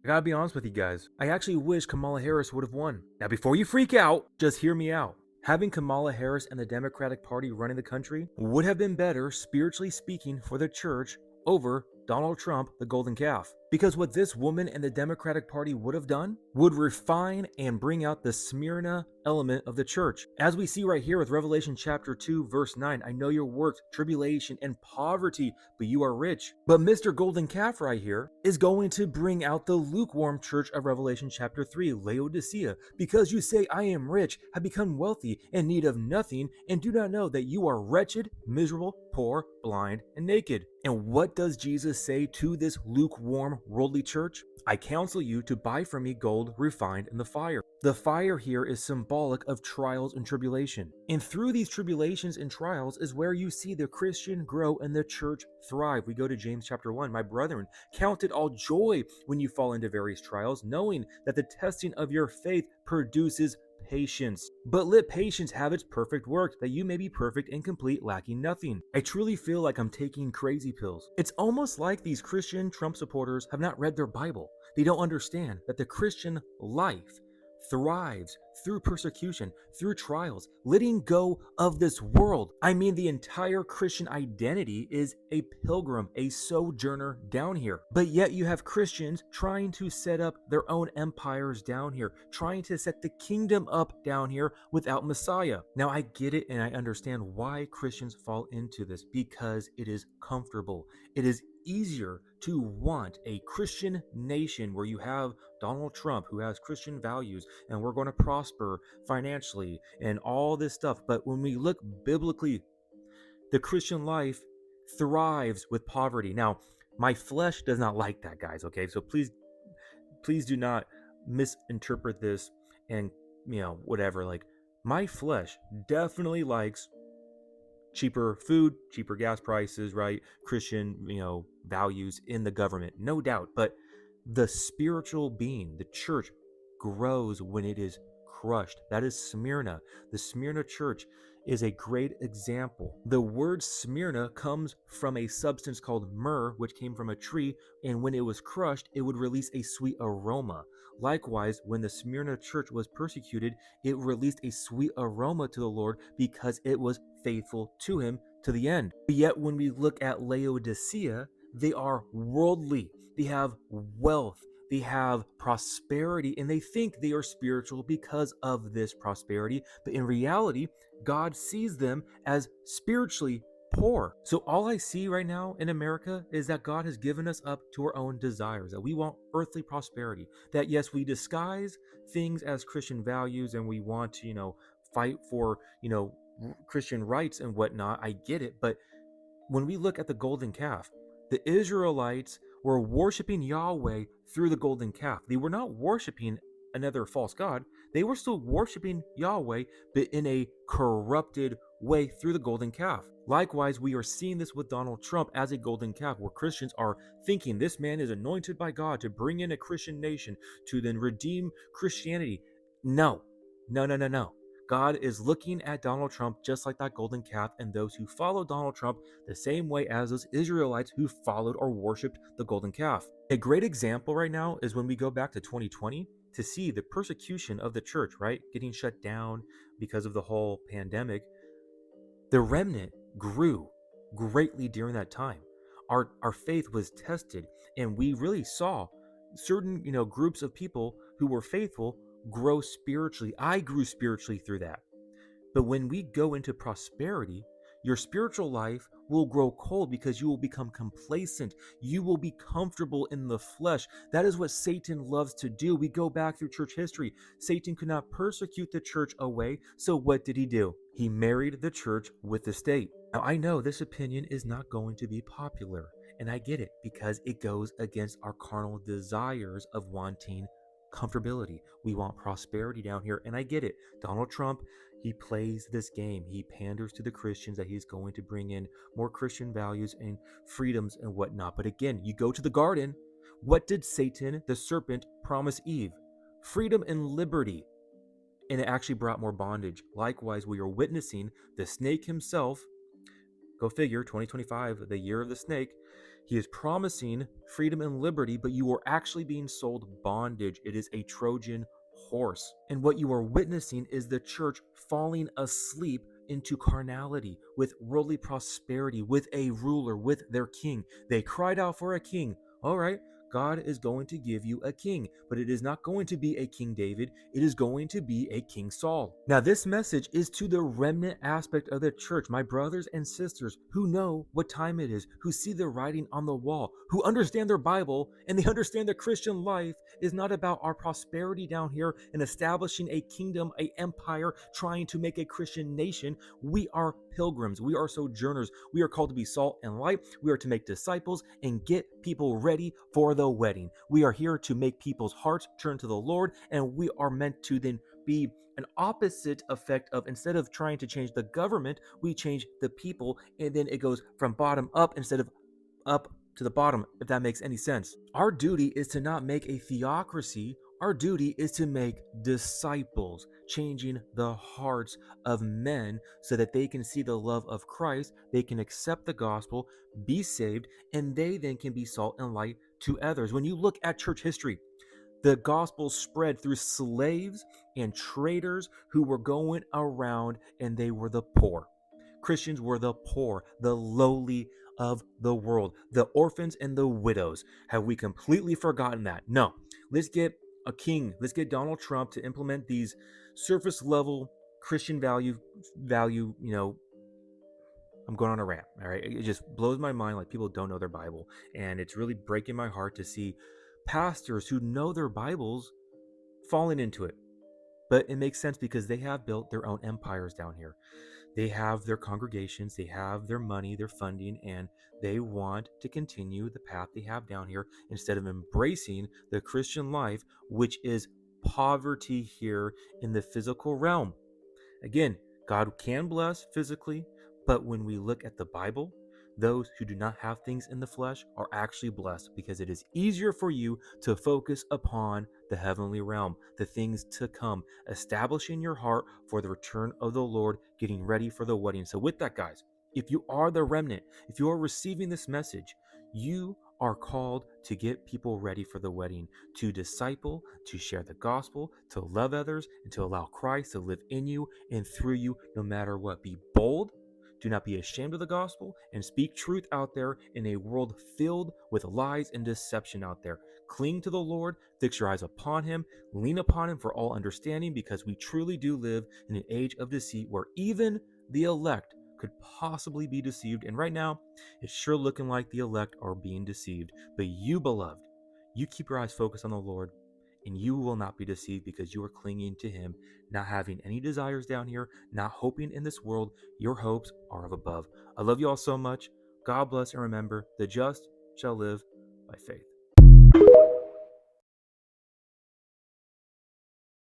I gotta be honest with you guys. I actually wish Kamala Harris would have won. Now, before you freak out, just hear me out. Having Kamala Harris and the Democratic Party running the country would have been better, spiritually speaking, for the church over Donald Trump, the golden calf. Because what this woman and the Democratic Party would have done would refine and bring out the Smyrna element of the church. As we see right here with Revelation chapter 2, verse 9, I know your works, tribulation, and poverty, but you are rich. But Mr. Golden Calf right here is going to bring out the lukewarm church of Revelation chapter 3, Laodicea, because you say, I am rich, have become wealthy, in need of nothing, and do not know that you are wretched, miserable, poor, blind, and naked. And what does Jesus say to this lukewarm worldly church? I counsel you to buy from me gold refined in the fire. The fire here is symbolic of trials and tribulation. And through these tribulations and trials is where you see the Christian grow and the church thrive. We go to James chapter 1. My brethren, count it all joy when you fall into various trials, knowing that the testing of your faith produces patience. But let patience have its perfect work, that you may be perfect and complete, lacking nothing. I truly feel like I'm taking crazy pills. It's almost like these Christian Trump supporters have not read their Bible. They don't understand that the Christian life thrives through persecution, through trials, letting go of this world. I mean, the entire Christian identity is a pilgrim, a sojourner down here. But yet you have Christians trying to set up their own empires down here, trying to set the kingdom up down here without Messiah. Now, I get it and I understand why Christians fall into this, because it is comfortable. It is easier to want a Christian nation where you have Donald Trump, who has Christian values, and we're going to prosper financially and all this stuff. But when we look biblically, the Christian life thrives with poverty. Now, my flesh does not like that, guys, okay? So please do not misinterpret this and, whatever. Like, my flesh definitely likes cheaper food, cheaper gas prices, right? Christian, values in the government, no doubt. But the spiritual being, the church, grows when it is crushed. That is Smyrna. The Smyrna church is a great example. The word Smyrna comes from a substance called myrrh, which came from a tree, and when it was crushed, it would release a sweet aroma. Likewise, when the Smyrna church was persecuted, it released a sweet aroma to the Lord because it was faithful to him to the end. But yet, when we look at Laodicea, they are worldly. They have wealth. They have prosperity, and they think they are spiritual because of this prosperity. But in reality, God sees them as spiritually poor. So all I see right now in America is that God has given us up to our own desires, that we want earthly prosperity, that yes, we disguise things as Christian values and we want to, fight for, Christian rights and whatnot. I get it. But when we look at the golden calf, the Israelites were worshiping Yahweh through the golden calf. They were not worshiping another false god. They were still worshiping Yahweh, but in a corrupted way through the golden calf. Likewise, we are seeing this with Donald Trump as a golden calf, where Christians are thinking this man is anointed by God to bring in a Christian nation, to then redeem Christianity. No. God is looking at Donald Trump just like that golden calf and those who follow Donald Trump the same way as those Israelites who followed or worshiped the golden calf. A great example right now is when we go back to 2020 to see the persecution of the church, right? Getting shut down because of the whole pandemic. The remnant grew greatly during that time. Our faith was tested, and we really saw certain, groups of people who were faithful grow spiritually. I grew spiritually through that. But when we go into prosperity, your spiritual life will grow cold because you will become complacent. You will be comfortable in the flesh. That is what Satan loves to do. We go back through church history. Satan could not persecute the church away. So what did he do? He married the church with the state. Now, I know this opinion is not going to be popular, and I get it because it goes against our carnal desires of wanting comfortability. We want prosperity down here, and I get it. Donald Trump, he plays this game. He panders to the Christians that he's going to bring in more Christian values and freedoms and whatnot. But again, you go to the garden. What did Satan, the serpent, promise Eve? Freedom and liberty. And it actually brought more bondage. Likewise, we are witnessing the snake himself. Go figure, 2025, the year of the snake. He is promising freedom and liberty, but you are actually being sold bondage. It is a Trojan horse. And what you are witnessing is the church falling asleep into carnality, with worldly prosperity, with a ruler, with their king. They cried out for a king. All right, God is going to give you a king, but it is not going to be a King David. It is going to be a King Saul. Now, this message is to the remnant aspect of the church, my brothers and sisters who know what time it is, who see the writing on the wall, who understand their Bible, and they understand that Christian life is not about our prosperity down here and establishing a kingdom, a empire, trying to make a Christian nation. We are pilgrims. We are sojourners. We are called to be salt and light. We are to make disciples and get people ready for the wedding. We are here to make people's hearts turn to the Lord, and we are meant to then be an opposite effect of, instead of trying to change the government, we change the people, and then it goes from bottom up instead of up to the bottom, if that makes any sense. Our duty is to not make a theocracy. Our duty is to make disciples, changing the hearts of men so that they can see the love of Christ, they can accept the gospel, be saved, and they then can be salt and light to others. When you look at church history, the gospel spread through slaves and traders who were going around, and they were the poor. Christians were the poor, the lowly of the world, the orphans and the widows. Have we completely forgotten that? No. Let's get a king. Let's get Donald Trump to implement these surface level Christian value, I'm going on a rant, all right? It just blows my mind, like people don't know their Bible, and it's really breaking my heart to see pastors who know their Bibles falling into it. But it makes sense because they have built their own empires down here. They have their congregations, they have their money, their funding, and they want to continue the path they have down here instead of embracing the Christian life, which is poverty here in the physical realm. Again, God can bless physically, but when we look at the Bible, those who do not have things in the flesh are actually blessed, because it is easier for you to focus upon the heavenly realm, the things to come, establishing your heart for the return of the Lord, getting ready for the wedding. So with that, guys, if you are the remnant, if you are receiving this message, you are called to get people ready for the wedding, to disciple, to share the gospel, to love others, and to allow Christ to live in you and through you no matter what. Be bold. Do not be ashamed of the gospel, and speak truth out there in a world filled with lies and deception out there. Cling to the Lord, fix your eyes upon him, lean upon him for all understanding, because we truly do live in an age of deceit where even the elect could possibly be deceived. And right now, it's sure looking like the elect are being deceived. But you, beloved, you keep your eyes focused on the Lord, and you will not be deceived, because you are clinging to him, not having any desires down here, not hoping in this world. Your hopes are of above. I love you all so much. God bless, and remember, the just shall live by faith.